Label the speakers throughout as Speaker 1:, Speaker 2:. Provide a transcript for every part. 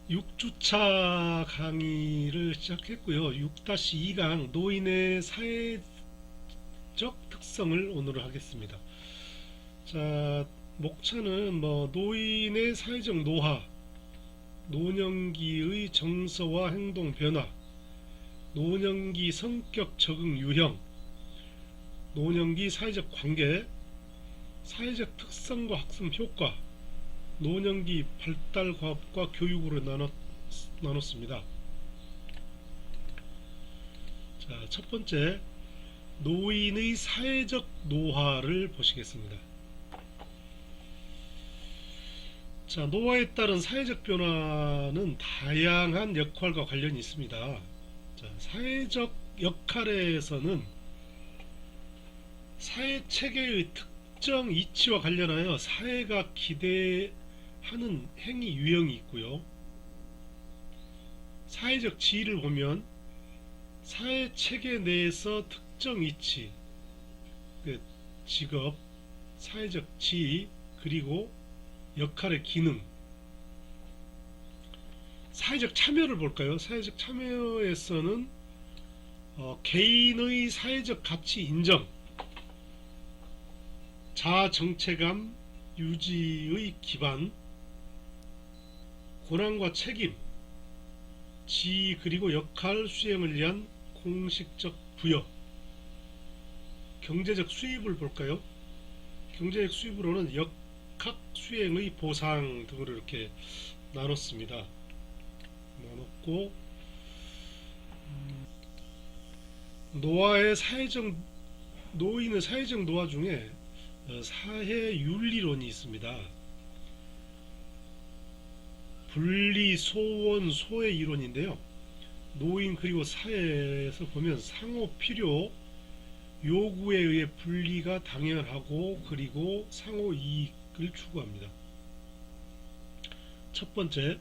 Speaker 1: 6주차 강의를 시작했고요. 6-2강 노인의 사회적 특성을 오늘 하겠습니다. 자, 목차는 노인의 사회적 노화, 노년기의 정서와 행동 변화, 노년기 성격 적응 유형, 노년기 사회적 관계, 사회적 특성과 학습 효과, 노년기 발달 과업과 교육으로 나눴습니다. 자, 첫 번째, 노인의 사회적 노화를 보시겠습니다. 자, 노화에 따른 사회적 변화는 다양한 역할과 관련이 있습니다. 자, 사회적 역할에서는 사회 체계의 특정 이치와 관련하여 사회가 기대하는 행위 유형이 있고요. 사회적 지위를 보면 사회 체계 내에서 특정 이치, 직업, 사회적 지위, 그리고 역할의 기능. 사회적 참여를 볼까요? 사회적 참여에서는 개인의 사회적 가치 인정, 자아 정체감 유지의 기반, 권한과 책임, 지위 그리고 역할 수행을 위한 공식적 부여, 경제적 수입을 볼까요? 경제적 수입으로는 역학 수행의 보상 등으로 이렇게 나눴습니다. 나눴고, 노인의 사회적 노화 중에 사회 윤리론이 있습니다. 분리, 소원, 소외 이론인데요. 노인 그리고 사회에서 보면 상호 필요, 요구에 의해 분리가 당연하고 그리고 상호 이익을 추구합니다. 첫 번째,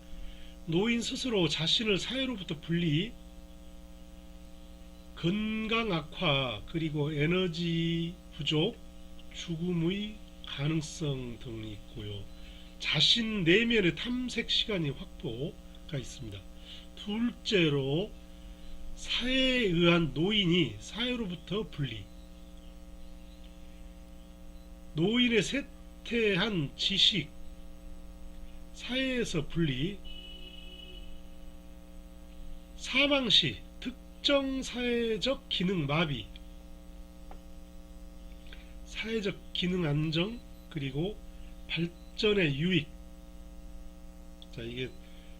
Speaker 1: 노인 스스로 자신을 사회로부터 분리, 건강 악화 그리고 에너지 부족, 죽음의 가능성 등이 있고요. 자신 내면의 탐색 시간이 확보가 있습니다. 둘째로, 사회에 의한 노인이 사회로부터 분리, 노인의 쇠퇴한 지식, 사회에서 분리, 사망시 특정 사회적 기능 마비, 사회적 기능 안정, 그리고 발전의 유익. 자, 이게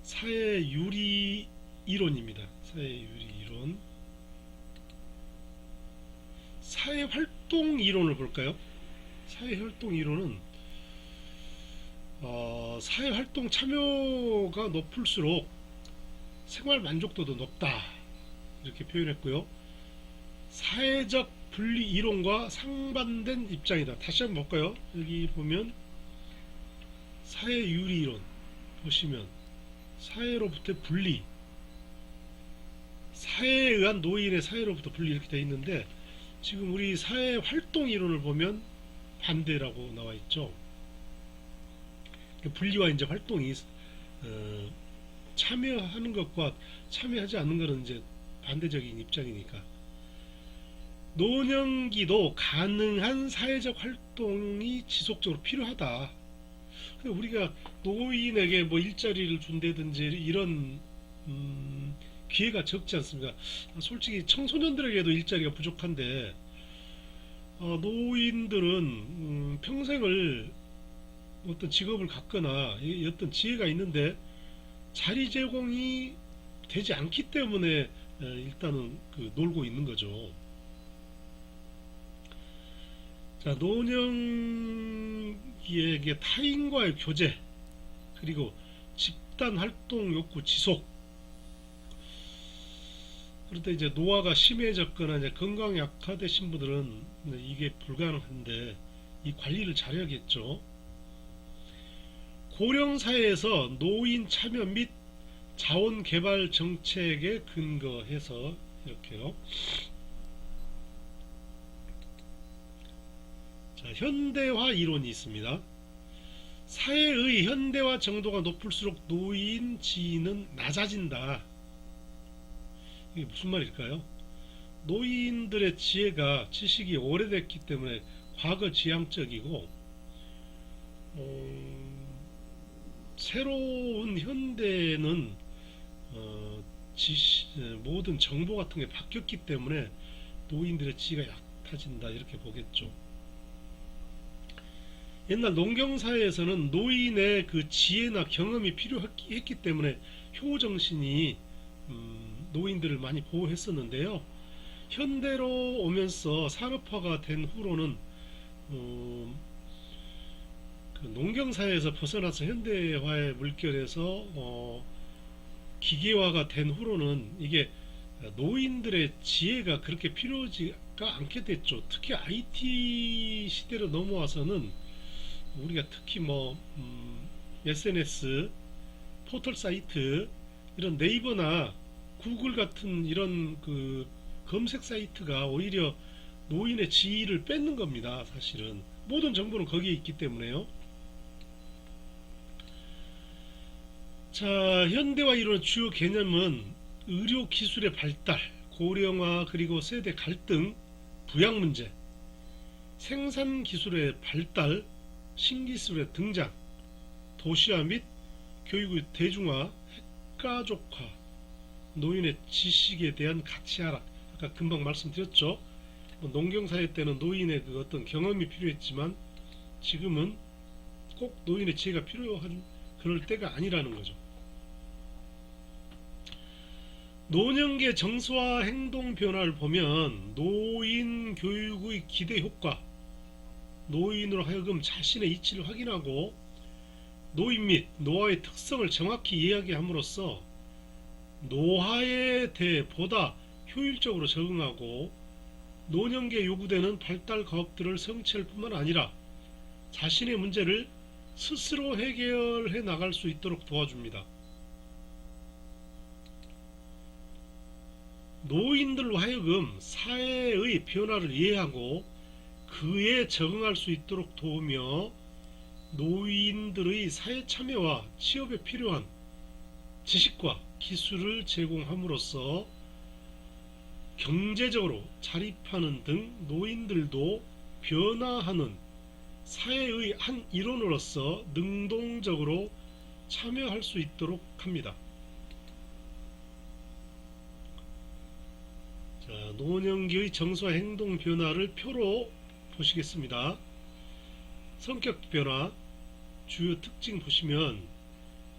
Speaker 1: 사회 유리 이론입니다. 사회 유리 이론. 사회 활동 이론을 볼까요? 사회 활동 이론은 사회 활동 참여가 높을수록 생활 만족도도 높다, 이렇게 표현했고요. 사회적 분리 이론과 상반된 입장이다. 다시 한번 볼까요? 여기 보면 사회 유리 이론 보시면 사회로부터 분리, 사회에 의한 노인의 사회로부터 분리 이렇게 되어 있는데, 지금 우리 사회 활동 이론을 보면 반대라고 나와 있죠. 분리와 이제 활동이 참여하는 것과 참여하지 않는 것은 이제 반대적인 입장이니까. 노년기도 가능한 사회적 활동이 지속적으로 필요하다. 우리가 노인에게 일자리를 준다든지 이런 기회가 적지 않습니까? 솔직히 청소년들에게도 일자리가 부족한데, 노인들은 평생을 어떤 직업을 갖거나 어떤 지혜가 있는데 자리 제공이 되지 않기 때문에 일단은 놀고 있는 거죠. 자, 노년기에게 타인과의 교제, 그리고 집단 활동 욕구 지속. 그런데 이제 노화가 심해졌거나 이제 건강이 악화되신 분들은 이게 불가능한데 이 관리를 잘해야겠죠. 고령 사회에서 노인 참여 및 자원 개발 정책에 근거해서 이렇게요. 자, 현대화 이론이 있습니다. 사회의 현대화 정도가 높을수록 노인 지위는 낮아진다. 이게 무슨 말일까요? 노인들의 지혜가 지식이 오래됐기 때문에 과거 지향적이고 새로운 현대는 모든 정보 같은 게 바뀌었기 때문에 노인들의 지혜가 얕아진다 이렇게 보겠죠. 옛날 농경사회에서는 노인의 그 지혜나 경험이 필요했기 때문에 효정신이 노인들을 많이 보호했었는데요. 현대로 오면서 산업화가 된 후로는 그 농경사회에서 벗어나서 현대화의 물결에서 기계화가 된 후로는 이게 노인들의 지혜가 그렇게 필요하지가 않게 됐죠. 특히 IT 시대로 넘어와서는 우리가 특히 SNS, 포털 사이트, 이런 네이버나 구글 같은 이런 그 검색 사이트가 오히려 노인의 지위를 뺏는 겁니다. 사실은 모든 정보는 거기에 있기 때문에요. 자, 현대화 이루는 주요 개념은 의료 기술의 발달, 고령화, 그리고 세대 갈등, 부양 문제, 생산 기술의 발달, 신기술의 등장, 도시화 및 교육의 대중화, 핵가족화, 노인의 지식에 대한 가치 하락. 아까 금방 말씀드렸죠. 농경사회 때는 노인의 그 어떤 경험이 필요했지만 지금은 꼭 노인의 지혜가 필요한 그럴 때가 아니라는 거죠. 노년기의 정서와 행동 변화를 보면 노인 교육의 기대 효과, 노인으로 하여금 자신의 이치를 확인하고 노인 및 노화의 특성을 정확히 이야기함으로써 노화에 대해 보다 효율적으로 적응하고 노년기에 요구되는 발달 과업들을 성취할 뿐만 아니라 자신의 문제를 스스로 해결해 나갈 수 있도록 도와줍니다. 노인들로 하여금 사회의 변화를 이해하고 그에 적응할 수 있도록 도우며 노인들의 사회 참여와 취업에 필요한 지식과 기술을 제공함으로써 경제적으로 자립하는 등 노인들도 변화하는 사회의 한 일원으로서 능동적으로 참여할 수 있도록 합니다. 자, 노년기의 정서와 행동 변화를 표로 보시겠습니다. 성격 변화 주요 특징 보시면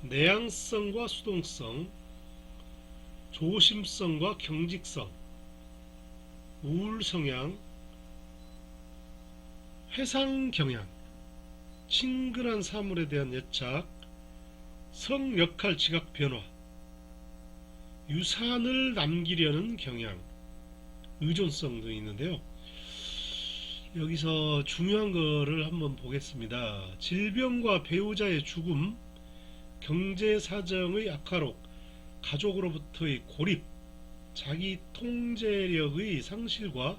Speaker 1: 내향성과 수동성, 조심성과 경직성, 우울 성향, 회상 경향, 친근한 사물에 대한 애착, 성 역할 지각 변화, 유산을 남기려는 경향, 의존성 등이 있는데요. 여기서 중요한 거를 한번 보겠습니다. 질병과 배우자의 죽음, 경제 사정의 악화로 가족으로부터의 고립, 자기 통제력의 상실과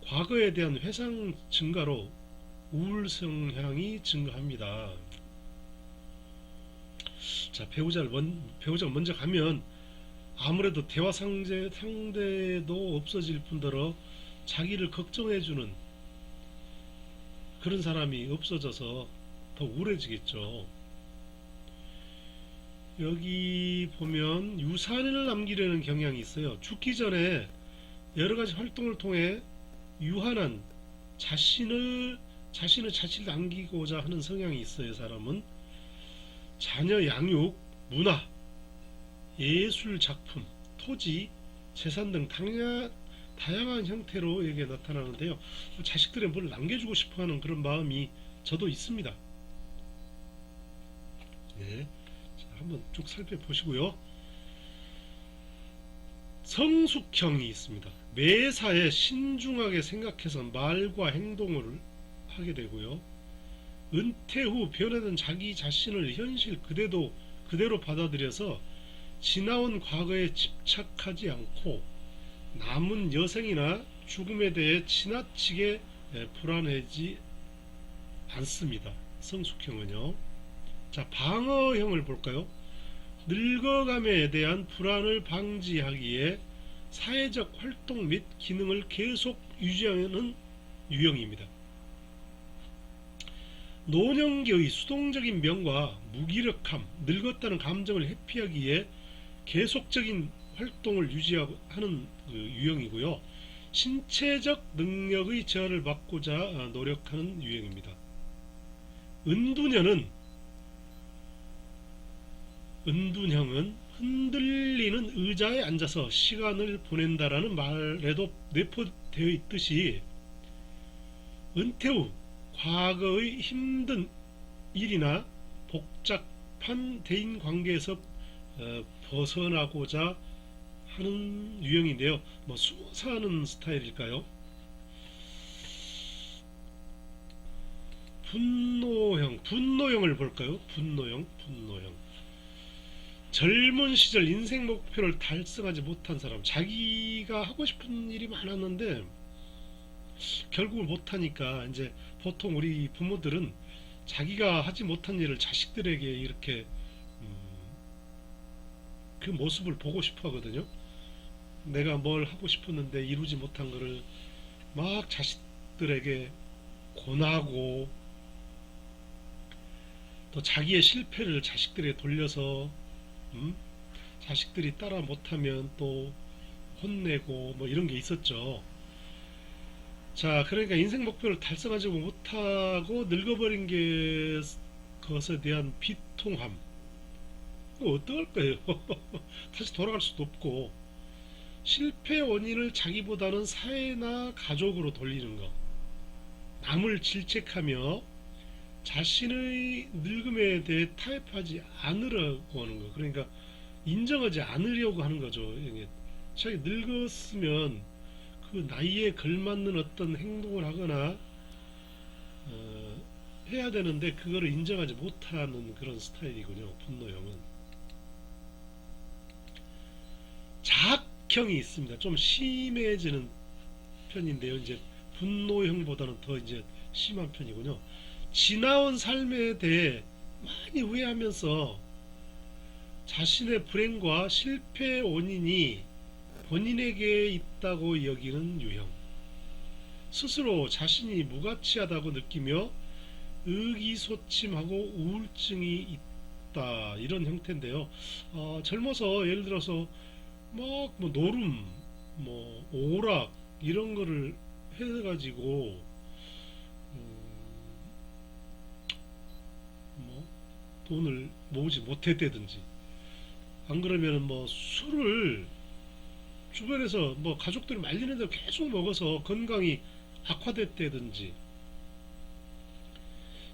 Speaker 1: 과거에 대한 회상 증가로 우울 성향이 증가합니다. 자, 배우자가 먼저 가면 아무래도 대화 상대도 없어질 뿐더러 자기를 걱정해주는 그런 사람이 없어져서 더 우울해지겠죠. 여기 보면 유산을 남기려는 경향이 있어요. 죽기 전에 여러가지 활동을 통해 유한한 자신을 남기고자 하는 성향이 있어요. 사람은 자녀 양육, 문화, 예술 작품, 토지, 재산 등 다양한 형태로 이게 나타나는데요. 자식들에 뭘 남겨주고 싶어하는 그런 마음이 저도 있습니다. 네, 자, 한번 쭉 살펴보시고요. 성숙형이 있습니다. 매사에 신중하게 생각해서 말과 행동을 하게 되고요. 은퇴 후 변화된 자기 자신을 현실 그대로 받아들여서 지나온 과거에 집착하지 않고 남은 여생이나 죽음에 대해 지나치게 불안해지 않습니다. 성숙형은요. 자, 방어형을 볼까요? 늙어감에 대한 불안을 방지하기에 사회적 활동 및 기능을 계속 유지하는 유형입니다. 노년기의 수동적인 면과 무기력함, 늙었다는 감정을 회피하기에 계속적인 활동을 유지하는 그 유형이고요. 신체적 능력의 제한을 막고자 노력하는 유형입니다. 은둔형은 흔들리는 의자에 앉아서 시간을 보낸다라는 말에도 내포되어 있듯이 은퇴 후 과거의 힘든 일이나 복잡한 대인 관계에서 벗어나고자 하는 유형인데요. 뭐 숨어 사는 스타일일까요? 분노형을 볼까요? 분노형. 젊은 시절 인생 목표를 달성하지 못한 사람, 자기가 하고 싶은 일이 많았는데 결국을 못하니까 이제 보통 우리 부모들은 자기가 하지 못한 일을 자식들에게 이렇게 그 모습을 보고 싶어 하거든요. 내가 뭘 하고 싶었는데 이루지 못한 거를 막 자식들에게 권하고 또 자기의 실패를 자식들에게 돌려서 자식들이 따라 못하면 또 혼내고 뭐 이런 게 있었죠. 자, 그러니까 인생 목표를 달성하지 못하고 늙어버린 것에 대한 비통함. 어떡할까요? 다시 돌아갈 수도 없고, 실패 원인을 자기보다는 사회나 가족으로 돌리는 것, 남을 질책하며 자신의 늙음에 대해 타협하지 않으려고 하는 것, 그러니까 인정하지 않으려고 하는 거죠. 자기 늙었으면 그 나이에 걸맞는 어떤 행동을 하거나 해야 되는데 그거를 인정하지 못하는 그런 스타일이군요. 분노형은. 자학형이 있습니다. 좀 심해지는 편인데요. 이제 분노형보다는 더 이제 심한 편이군요. 지나온 삶에 대해 많이 후회하면서 자신의 불행과 실패의 원인이 본인에게 있다고 여기는 유형. 스스로 자신이 무가치하다고 느끼며 의기소침하고 우울증이 있다. 이런 형태인데요. 젊어서 예를 들어서 막 뭐 노름, 뭐 오락 이런 거를 해가지고 뭐 돈을 모으지 못했다든지 안 그러면 뭐 술을 주변에서 뭐 가족들이 말리는 대로 계속 먹어서 건강이 악화됐다든지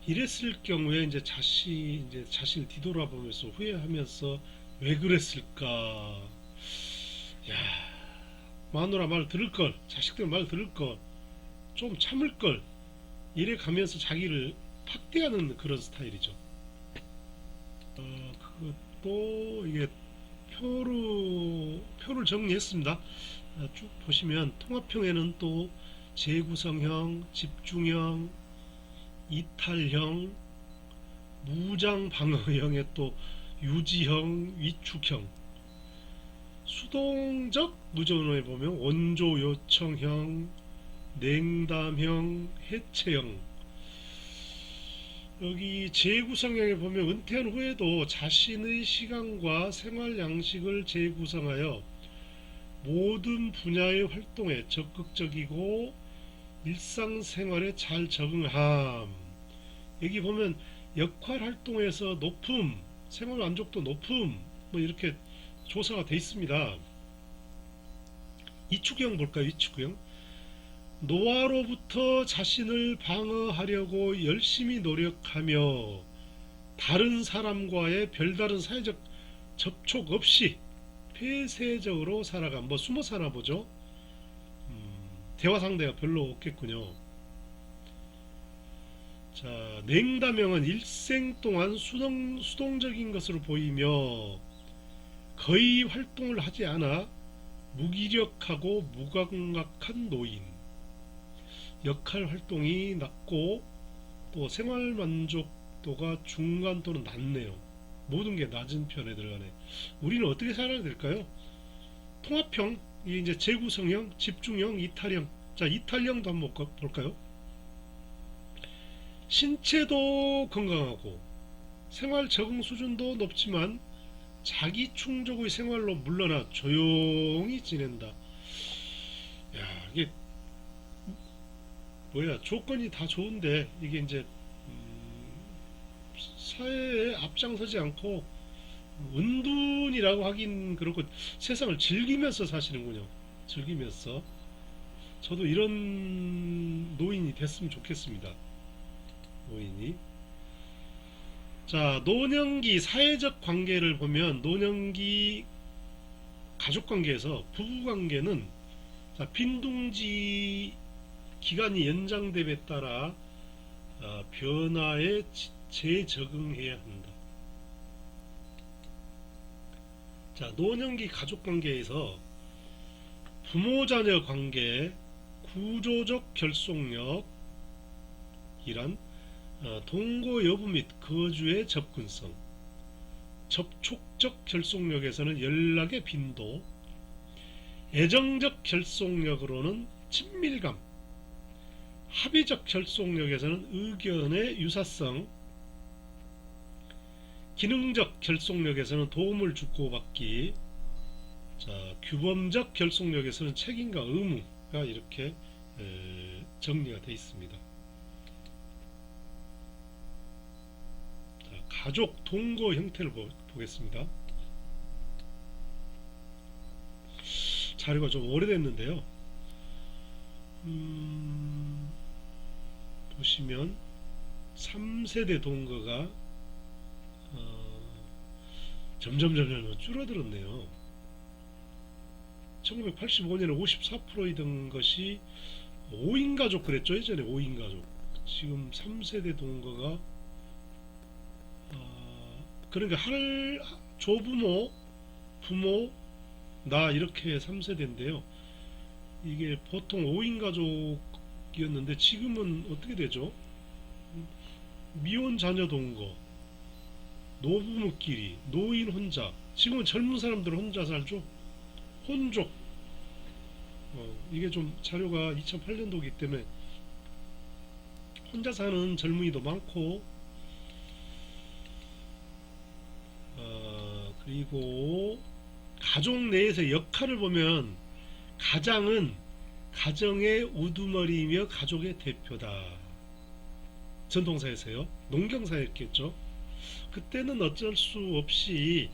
Speaker 1: 이랬을 경우에 이제 자신을 뒤돌아보면서 후회하면서 왜 그랬을까? 야, 마누라 말 들을 걸, 자식들 말 들을 걸, 좀 참을 걸, 이래 가면서 자기를 팍대하는 그런 스타일이죠. 그것도 이게 표를 정리했습니다. 쭉 보시면 통합형에는 또 재구성형, 집중형, 이탈형, 무장방어형에 또 유지형, 위축형, 수동적 무전에 보면 원조요청형, 냉담형, 해체형. 여기 재구성형에 보면 은퇴한 후에도 자신의 시간과 생활 양식을 재구성하여 모든 분야의 활동에 적극적이고 일상생활에 잘 적응함. 여기 보면 역할 활동에서 높음, 생활 만족도 높음, 뭐 이렇게 조사가 되어 있습니다. 이축형 볼까요? 이축형. 노화로부터 자신을 방어하려고 열심히 노력하며 다른 사람과의 별다른 사회적 접촉 없이 폐쇄적으로 살아간, 뭐 숨어 사나 보죠. 대화 상대가 별로 없겠군요. 자, 냉담형은 일생 동안 수동적인 것으로 보이며 거의 활동을 하지 않아 무기력하고 무감각한 노인. 역할 활동이 낮고 또 생활 만족 밀집도가 중간 또는 낮네요. 모든 게 낮은 편에 들어가네. 우리는 어떻게 살아야 될까요? 통합형, 이게 이제 재구성형, 집중형, 이탈형. 자, 이탈형도 한번 볼까요? 신체도 건강하고 생활 적응 수준도 높지만 자기 충족의 생활로 물러나 조용히 지낸다. 야, 이게 뭐야, 조건이 다 좋은데 이게 이제 사회에 앞장서지 않고 은둔이라고 하긴 그렇고 세상을 즐기면서 사시는군요. 즐기면서. 저도 이런 노인이 됐으면 좋겠습니다. 노인이. 자, 노년기 사회적 관계를 보면 노년기 가족 관계에서 부부 관계는 자, 빈둥지 기간이 연장됨에 따라 변화에 재적응해야 한다. 자, 노년기 가족 관계에서 부모 자녀 관계 구조적 결속력 이란 동거 여부 및 거주의 접근성, 접촉적 결속력에서는 연락의 빈도, 애정적 결속력으로는 친밀감, 합의적 결속력에서는 의견의 유사성, 기능적 결속력에서는 도움을 주고받기, 자, 규범적 결속력에서는 책임과 의무가 이렇게 정리가 되어 있습니다. 자, 가족 동거 형태를 보겠습니다. 자료가 좀 오래됐는데요. 보시면 3세대 동거가 점점 줄어들었네요. 1985년에 54%이던 것이 5인 가족 그랬죠. 예전에 5인 가족. 지금 3세대 동거가 그러니까 조부모, 부모, 나 이렇게 3세대인데요. 이게 보통 5인 가족이었는데 지금은 어떻게 되죠? 미혼 자녀 동거, 노부모끼리, 노인 혼자. 지금은 젊은 사람들 혼자 살죠. 혼족. 이게 좀 자료가 2008년도이기 때문에 혼자 사는 젊은이도 많고, 그리고 가족 내에서 역할을 보면 가장은 가정의 우두머리이며 가족의 대표다. 전통사에서요. 농경사였겠죠. 그때는 어쩔 수 없이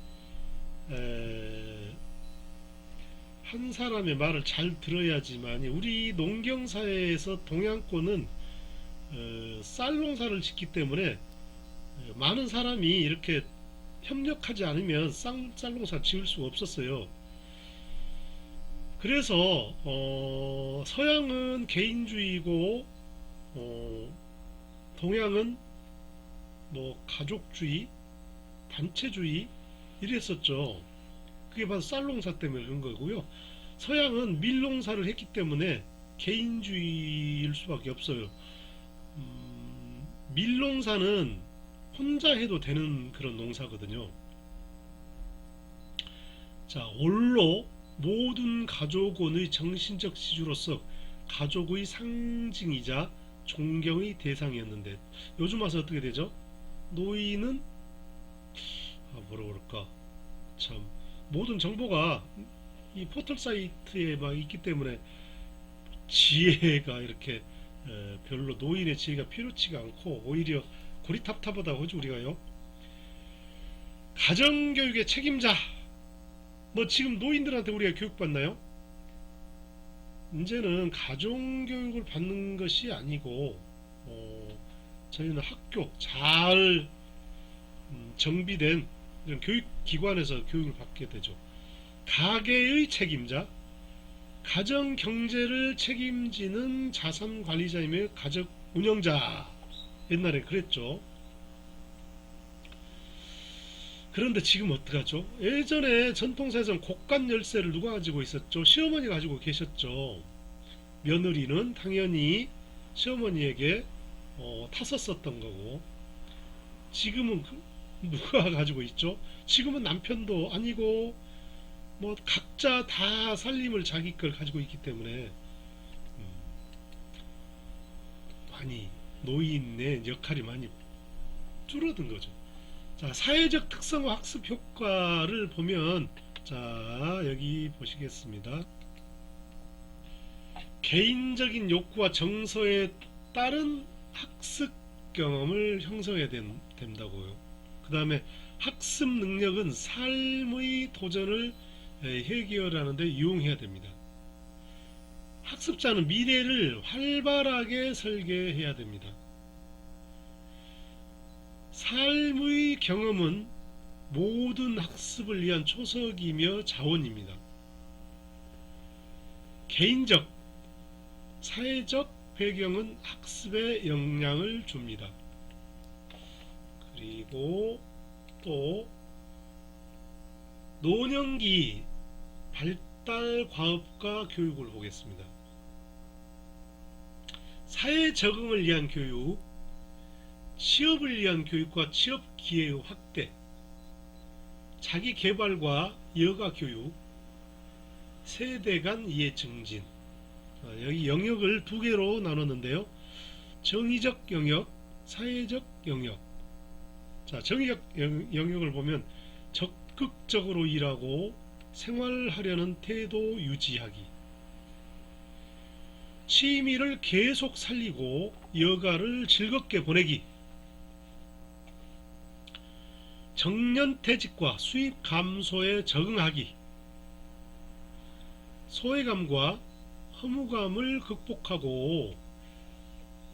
Speaker 1: 한 사람의 말을 잘 들어야지만, 우리 농경사회에서 동양권은 쌀 농사를 짓기 때문에 많은 사람이 이렇게 협력하지 않으면 쌀 농사 지을 수가 없었어요. 그래서 서양은 개인주의고 동양은 뭐 가족주의, 단체주의 이랬었죠. 그게 바로 쌀농사 때문에 그런 거고요. 서양은 밀농사를 했기 때문에 개인주의일 수밖에 없어요. 밀농사는 혼자 해도 되는 그런 농사거든요. 자, 올로 모든 가족원의 정신적 지주로서 가족의 상징이자 존경의 대상이었는데 요즘 와서 어떻게 되죠? 노인은 뭐라 그럴까, 참 모든 정보가 이 포털 사이트에 막 있기 때문에 지혜가 이렇게 별로 노인의 지혜가 필요치가 않고 오히려 고리탑답하다고 하죠 우리가요. 가정교육의 책임자, 뭐 지금 노인들한테 우리가 교육받나요? 이제는 가정교육을 받는 것이 아니고 저희는 학교 잘 정비된 이런 교육기관에서 교육을 받게 되죠. 가계의 책임자, 가정 경제를 책임지는 자산 관리자이며 가족 운영자. 옛날에 그랬죠. 그런데 지금 어떡하죠? 예전에 전통사에서는 곡간 열쇠를 누가 가지고 있었죠? 시어머니 가지고 계셨죠. 며느리는 당연히 시어머니에게 탔었었던 거고, 지금은 누가 가지고 있죠? 지금은 남편도 아니고 뭐 각자 다 살림을 자기 걸 가지고 있기 때문에 많이 노인의 역할이 많이 줄어든 거죠. 자, 사회적 특성과 학습 효과를 보면, 자, 여기 보시겠습니다. 개인적인 욕구와 정서에 따른 학습 경험을 형성해야 된다고요. 그 다음에 학습 능력은 삶의 도전을 해결하는 데 이용해야 됩니다. 학습자는 미래를 활발하게 설계해야 됩니다. 삶의 경험은 모든 학습을 위한 초석이며 자원입니다. 개인적, 사회적 배경은 학습에 영향을 줍니다. 그리고 또 노년기 발달 과업과 교육을 보겠습니다. 사회 적응을 위한 교육, 취업을 위한 교육과 취업 기회의 확대, 자기 개발과 여가 교육, 세대 간 이해 증진. 여기 영역을 두 개로 나눴는데요. 정의적 영역, 사회적 영역. 자, 정의적 영역을 보면 적극적으로 일하고 생활하려는 태도 유지하기, 취미를 계속 살리고 여가를 즐겁게 보내기, 정년퇴직과 수입 감소에 적응하기, 소외감과 허무감을 극복하고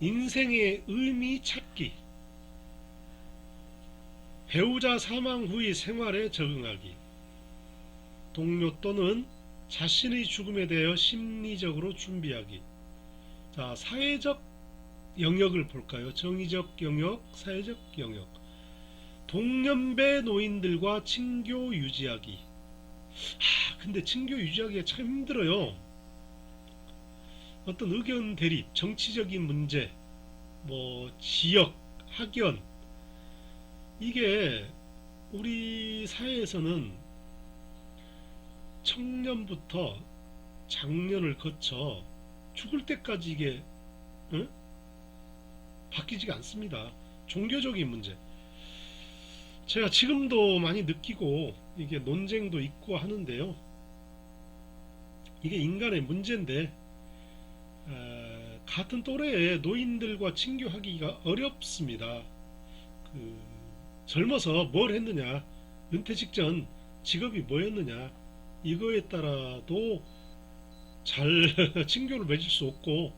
Speaker 1: 인생의 의미 찾기, 배우자 사망 후의 생활에 적응하기, 동료 또는 자신의 죽음에 대하여 심리적으로 준비하기. 자, 사회적 영역을 볼까요? 정의적 영역, 사회적 영역. 동년배 노인들과 친교 유지하기. 근데 친교 유지하기가 참 힘들어요. 어떤 의견 대립, 정치적인 문제, 뭐 지역, 학연, 이게 우리 사회에서는 청년부터 장년을 거쳐 죽을 때까지 이게 바뀌지가 않습니다. 종교적인 문제, 제가 지금도 많이 느끼고 이게 논쟁도 있고 하는데요. 이게 인간의 문제인데 같은 또래의 노인들과 친교하기가 어렵습니다. 젊어서 뭘 했느냐, 은퇴 직전 직업이 뭐였느냐, 이거에 따라도 잘 친교를 맺을 수 없고,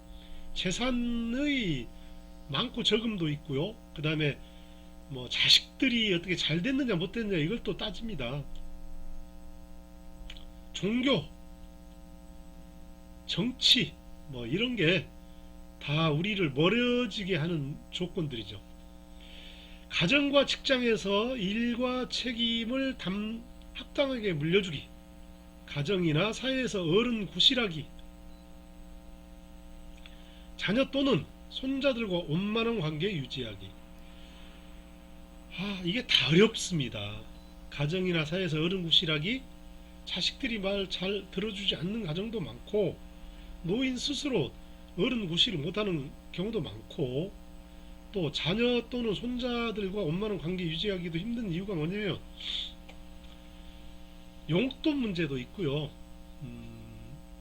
Speaker 1: 재산의 많고 적음도 있고요. 그 다음에 뭐 자식들이 어떻게 잘 됐느냐 못 됐느냐 이걸 또 따집니다. 종교, 정치, 뭐 이런 게 다 우리를 멀어지게 하는 조건들이죠. 가정과 직장에서 일과 책임을 합당하게 물려주기, 가정이나 사회에서 어른 구실하기, 자녀 또는 손자들과 원만한 관계 유지하기. 이게 다 어렵습니다. 가정이나 사회에서 어른 구실하기, 자식들이 말 잘 들어주지 않는 가정도 많고, 노인 스스로 어른 구실을 못하는 경우도 많고, 또 자녀 또는 손자들과 원만한 관계 유지하기도 힘든 이유가 뭐냐면 용돈 문제도 있고요.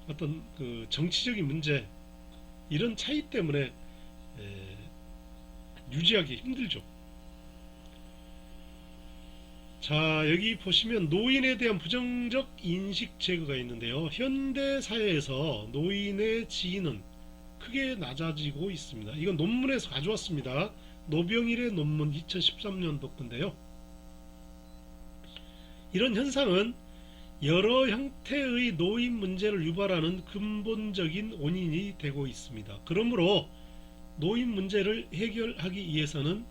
Speaker 1: 어떤 그 정치적인 문제, 이런 차이 때문에 유지하기 힘들죠. 자, 여기 보시면 노인에 대한 부정적 인식 제거가 있는데요. 현대 사회에서 노인의 지위는 크게 낮아지고 있습니다. 이건 논문에서 가져왔습니다. 노병일의 논문 2013년도 건데요. 이런 현상은 여러 형태의 노인 문제를 유발하는 근본적인 원인이 되고 있습니다. 그러므로 노인 문제를 해결하기 위해서는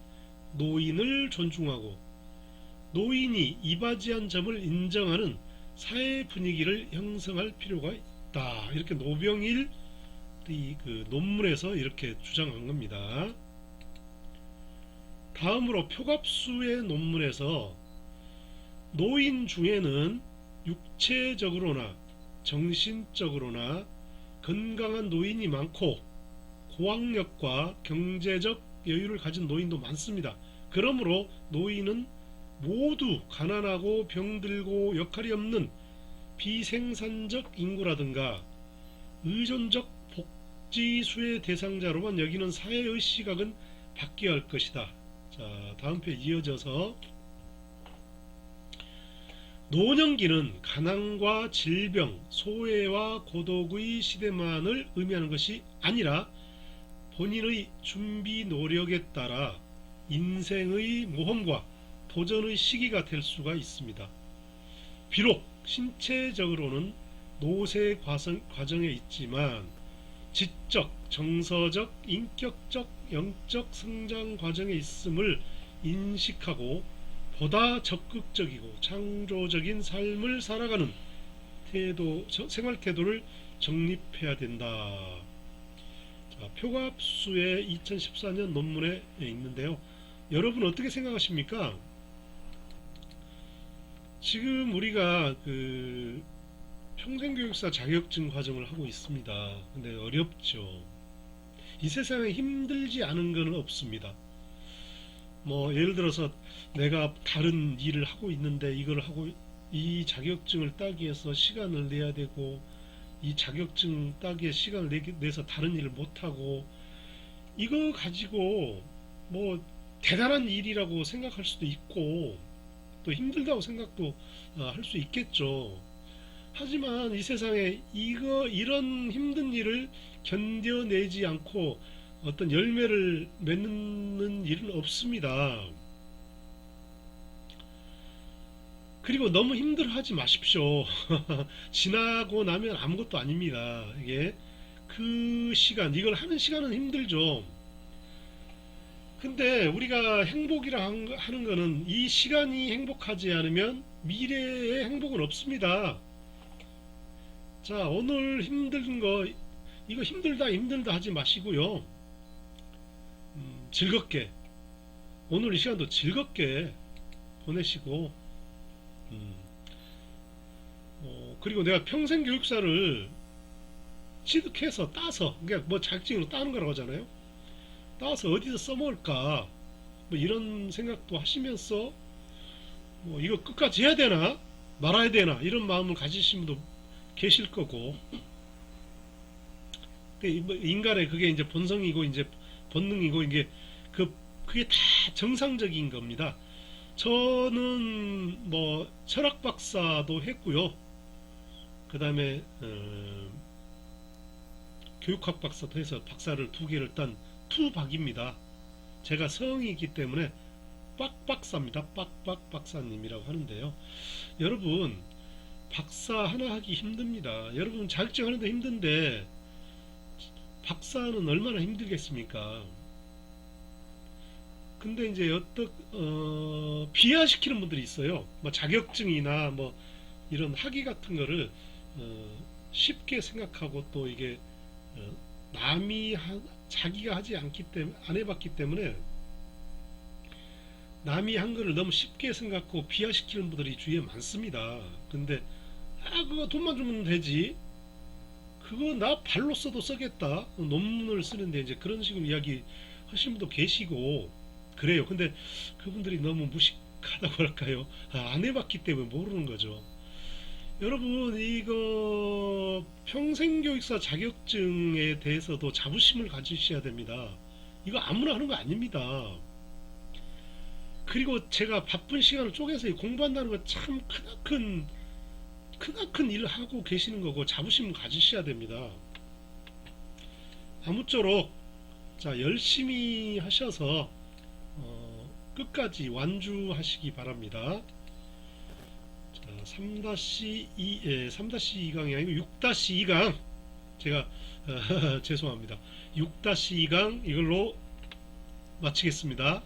Speaker 1: 노인을 존중하고 노인이 이바지한 점을 인정하는 사회 분위기를 형성할 필요가 있다. 이렇게 노병일 그 논문에서 이렇게 주장한 겁니다. 다음으로 표갑수의 논문에서 노인 중에는 육체적으로나 정신적으로나 건강한 노인이 많고 고학력과 경제적 여유를 가진 노인도 많습니다. 그러므로 노인은 모두 가난하고 병들고 역할이 없는 비생산적 인구라든가 의존적 복지수의 대상자로만 여기는 사회의 시각은 바뀌어야 할 것이다. 자, 다음 페이지 이어져서 노년기는 가난과 질병, 소외와 고독의 시대만을 의미하는 것이 아니라 본인의 준비 노력에 따라 인생의 모험과 도전의 시기가 될 수가 있습니다. 비록 신체적으로는 노쇠 과정에 있지만 지적, 정서적, 인격적, 영적 성장 과정에 있음을 인식하고 보다 적극적이고 창조적인 삶을 살아가는 생활 태도를 정립해야 된다. 자, 표갑수의 2014년 논문에 있는데요. 여러분 어떻게 생각하십니까? 지금 우리가 평생교육사 자격증 과정을 하고 있습니다. 근데 어렵죠. 이 세상에 힘들지 않은 건 없습니다. 뭐 예를 들어서 내가 다른 일을 하고 있는데 이걸 하고 이 자격증을 따기 위해서 시간을 내야 되고 이 자격증 따기에 시간을 내서 다른 일을 못하고 이거 가지고 뭐 대단한 일이라고 생각할 수도 있고 또 힘들다고 생각도 할 수 있겠죠. 하지만 이 세상에 이런 힘든 일을 견뎌내지 않고 어떤 열매를 맺는 일은 없습니다. 그리고 너무 힘들어하지 마십시오. 지나고 나면 아무것도 아닙니다. 이게 그 시간, 이걸 하는 시간은 힘들죠. 근데 우리가 행복이라 하는 거는 이 시간이 행복하지 않으면 미래의 행복은 없습니다. 자, 오늘 힘든 거, 이거 힘들다 하지 마시고요. 즐겁게, 오늘 이 시간도 즐겁게 보내시고, 그리고 내가 평생 교육사를 취득해서 따서, 그러니까 뭐 자격증으로 따는 거라고 하잖아요. 따서 어디서 써먹을까, 뭐 이런 생각도 하시면서, 뭐 이거 끝까지 해야 되나, 말아야 되나, 이런 마음을 가지신 분도 계실 거고, 인간의 그게 이제 본성이고, 이제 본능이고, 이게 그게 다 정상적인 겁니다. 저는 뭐 철학 박사도 했고요. 그 다음에 교육학 박사도 해서 박사를 2개를 딴 투박입니다. 제가 성이기 때문에 빡박사입니다. 빡빡 박사님이라고 하는데요. 여러분 박사 하나 하기 힘듭니다. 여러분 자격증 하는데 힘든데 박사는 얼마나 힘들겠습니까? 근데 이제 비하시키는 분들이 있어요. 뭐 자격증이나 뭐 이런 학위 같은 거를 쉽게 생각하고 또 이게 남이 자기가 하지 않기 때문에 안 해봤기 때문에 남이 한 거를 너무 쉽게 생각하고 비하시키는 분들이 주위에 많습니다. 근데 그거 돈만 주면 되지. 그거 나 발로 써도 쓰겠다. 논문을 쓰는데 이제 그런 식으로 이야기 하시는 분도 계시고 그래요. 근데 그분들이 너무 무식하다고 할까요? 안 해봤기 때문에 모르는 거죠. 여러분 이거 평생교육사 자격증에 대해서도 자부심을 가지셔야 됩니다. 이거 아무나 하는 거 아닙니다. 그리고 제가 바쁜 시간을 쪼개서 공부한다는 건 참 크나큰 일을 하고 계시는 거고 자부심을 가지셔야 됩니다. 아무쪼록 자 열심히 하셔서 끝까지 완주하시기 바랍니다. 자, 3-2, 3-2강이 아니고 6-2강 제가 죄송합니다. 6-2강 이걸로 마치겠습니다.